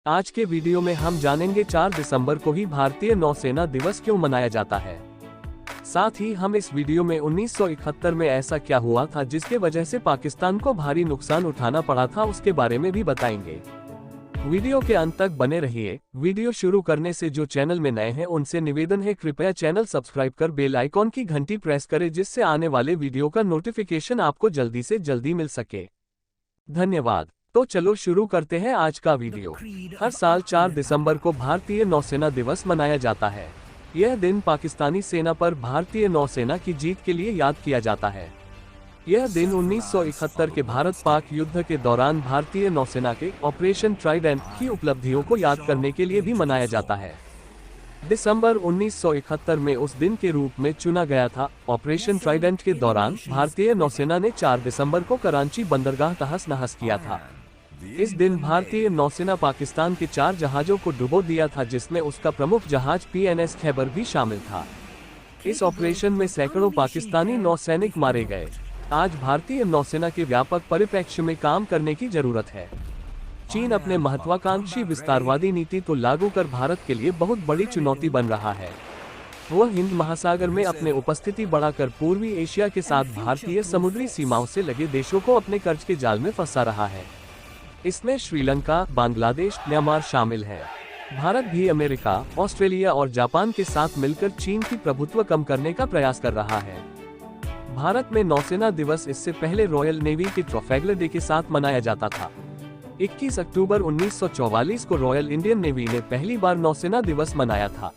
आज के वीडियो में हम जानेंगे 4 दिसंबर को ही भारतीय नौसेना दिवस क्यों मनाया जाता है। साथ ही हम इस वीडियो में 1971 में ऐसा क्या हुआ था जिसके वजह से पाकिस्तान को भारी नुकसान उठाना पड़ा था, उसके बारे में भी बताएंगे। वीडियो के अंत तक बने रहिए। वीडियो शुरू करने से जो चैनल में नए हैं उनसे निवेदन है, कृपया चैनल सब्सक्राइब कर बेल आइकॉन की घंटी प्रेस करें जिससे आने वाले वीडियो का नोटिफिकेशन आपको जल्दी से जल्दी मिल सके। धन्यवाद। तो चलो शुरू करते हैं आज का वीडियो। हर साल 4 दिसंबर को भारतीय नौसेना दिवस मनाया जाता है। यह दिन पाकिस्तानी सेना पर भारतीय नौसेना की जीत के लिए याद किया जाता है। यह दिन 1971 के भारत-पाक युद्ध के दौरान भारतीय नौसेना के ऑपरेशन ट्राइडेंट की उपलब्धियों को याद करने के लिए भी मनाया जाता है। दिसंबर 1971 में उस दिन के रूप में चुना गया था। ऑपरेशन ट्राइडेंट के दौरान भारतीय नौसेना ने 4 दिसंबर को कराची बंदरगाह तहस नहस किया था। इस दिन भारतीय नौसेना पाकिस्तान के 4 जहाजों को डुबो दिया था, जिसमें उसका प्रमुख जहाज PNS खैबर भी शामिल था। इस ऑपरेशन में सैकड़ों पाकिस्तानी नौसैनिक मारे गए। आज भारतीय नौसेना के व्यापक परिप्रेक्ष्य में काम करने की जरूरत है। चीन अपने महत्वाकांक्षी विस्तारवादी नीति को लागू कर भारत के लिए बहुत बड़ी चुनौती बन रहा है। वह हिंद महासागर में अपने उपस्थिति बढ़ाकर पूर्वी एशिया के साथ भारतीय समुद्री सीमाओं से लगे देशों को अपने कर्ज के जाल में फंसा रहा है। इसमें श्रीलंका, बांग्लादेश, म्यांमार शामिल है। भारत भी अमेरिका, ऑस्ट्रेलिया और जापान के साथ मिलकर चीन की प्रभुत्व कम करने का प्रयास कर रहा है। भारत में नौसेना दिवस इससे पहले रॉयल नेवी के ट्राफेलगर डे के साथ मनाया जाता था। 21 अक्टूबर 1944 को रॉयल इंडियन नेवी ने पहली बार नौसेना दिवस मनाया था।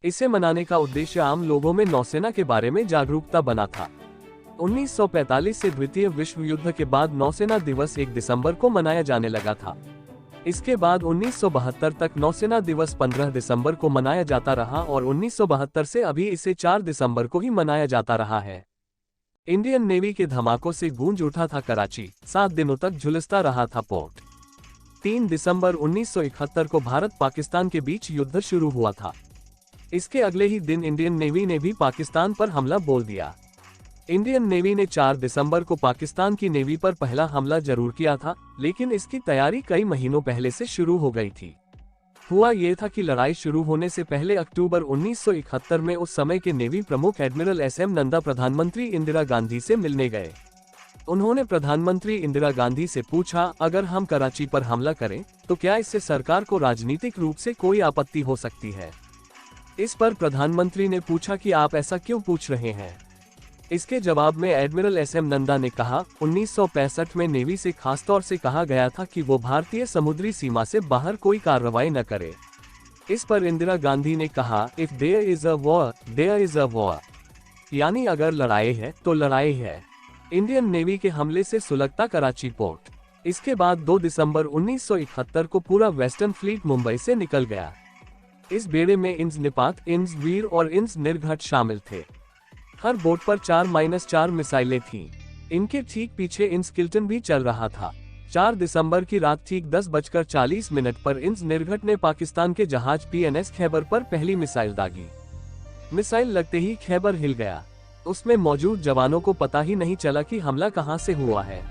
इसे मनाने का उद्देश्य आम लोगों में नौसेना के बारे में जागरूकता बना था। 1945 से द्वितीय विश्व युद्ध के बाद नौसेना दिवस 1 दिसंबर को मनाया जाने लगा था। इसके बाद 1972 तक नौसेना दिवस 15 दिसंबर को मनाया जाता रहा और 1972 से अभी इसे 4 दिसंबर को ही मनाया जाता रहा है। इंडियन नेवी के धमाकों से गूंज उठा था कराची, 7 दिनों तक झुलसता रहा था पोर्ट। 3 दिसंबर 1971 को भारत पाकिस्तान के बीच युद्ध शुरू हुआ था। इसके अगले ही दिन इंडियन नेवी ने भी पाकिस्तान पर हमला बोल दिया। इंडियन नेवी ने 4 दिसंबर को पाकिस्तान की नेवी पर पहला हमला जरूर किया था, लेकिन इसकी तैयारी कई महीनों पहले से शुरू हो गई थी। हुआ ये था कि लड़ाई शुरू होने से पहले अक्टूबर 1971 में उस समय के नेवी प्रमुख एडमिरल SM नंदा प्रधानमंत्री इंदिरा गांधी से मिलने गए। उन्होंने प्रधानमंत्री इंदिरा गांधी से पूछा, अगर हम कराची पर हमला करें तो क्या इससे सरकार को राजनीतिक रूप से कोई आपत्ति हो सकती है। इस पर प्रधानमंत्री ने पूछा कि आप ऐसा क्यों पूछ रहे हैं। इसके जवाब में एडमिरल SM नंदा ने कहा, 1965 में नेवी से खासतौर से कहा गया था कि वो भारतीय समुद्री सीमा से बाहर कोई कार्रवाई न करे। इस पर इंदिरा गांधी ने कहा, if there is a war there is a war, यानी अगर लड़ाई है तो लड़ाई है। इंडियन नेवी के हमले से सुलगता कराची पोर्ट। इसके बाद 2 दिसंबर 1971 को पूरा वेस्टर्न फ्लीट मुंबई से निकल गया। इस बेड़े में इंस निपात, इंस वीर और इंस निर्घट शामिल थे। हर बोट पर 4-4 मिसाइलें थीं। इनके ठीक पीछे इंस किल्टन भी चल रहा था। 4 दिसंबर की रात ठीक 10:40 पर इंस निर्घट ने पाकिस्तान के जहाज PNS खैबर पर पहली मिसाइल दागी। मिसाइल लगते ही खैबर हिल गया। उसमें मौजूद जवानों को पता ही नहीं चला कि हमला कहां से हुआ है।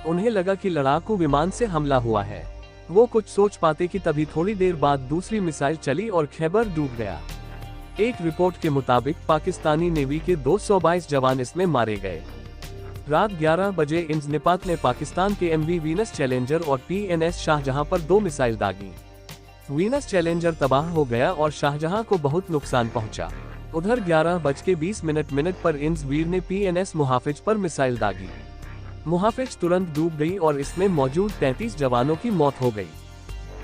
उन्हें लगा कि लड़ाकू विमान से हमला हुआ है। वो कुछ सोच पाते कि तभी थोड़ी देर बाद दूसरी मिसाइल चली और खैबर डूब गया। एक रिपोर्ट के मुताबिक पाकिस्तानी नेवी के 222 जवान इसमें मारे गए। रात 11 बजे इंस निपात ने पाकिस्तान के MV वीनस चैलेंजर और PNS शाहजहां पर 2 मिसाइल दागी। वीनस चैलेंजर तबाह हो गया और शाहजहां को बहुत नुकसान पहुंचा। उधर 11:20 पर इंस वीर ने PNS मुहाफिज पर मिसाइल दागी। मुहाफिज तुरंत डूब गई और इसमें मौजूद 33 जवानों की मौत हो गई।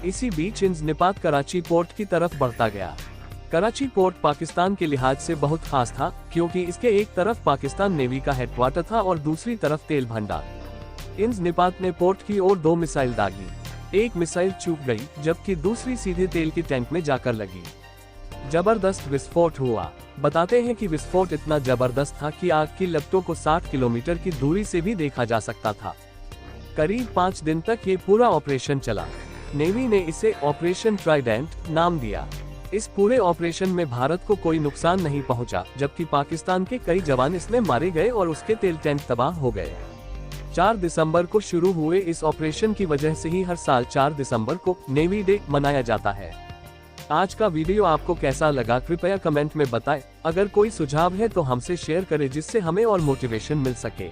इसी बीच इंस निपात कराची पोर्ट की तरफ बढ़ता गया। कराची पोर्ट पाकिस्तान के लिहाज से बहुत खास था, क्योंकि इसके एक तरफ पाकिस्तान नेवी का हेडक्वार्टर था और दूसरी तरफ तेल भंडार। इंस निपात ने पोर्ट की ओर 2 मिसाइल दागी। एक मिसाइल चूक गई, जबकि दूसरी सीधे तेल की टैंक में जाकर लगी। जबरदस्त विस्फोट हुआ। बताते हैं कि विस्फोट इतना जबरदस्त था कि आग की लपटों को 60 किलोमीटर की दूरी से भी देखा जा सकता था। करीब 5 दिन तक ये पूरा ऑपरेशन चला। नेवी ने इसे ऑपरेशन ट्राइडेंट नाम दिया। इस पूरे ऑपरेशन में भारत को कोई नुकसान नहीं पहुंचा, जबकि पाकिस्तान के कई जवान इसमें मारे गए और उसके तेल टैंक तबाह हो गए। 4 दिसंबर को शुरू हुए इस ऑपरेशन की वजह से ही हर साल 4 दिसंबर को नेवी डे मनाया जाता है। आज का वीडियो आपको कैसा लगा कृपया कमेंट में बताएं। अगर कोई सुझाव है तो हमसे शेयर करें जिससे हमें और मोटिवेशन मिल सके।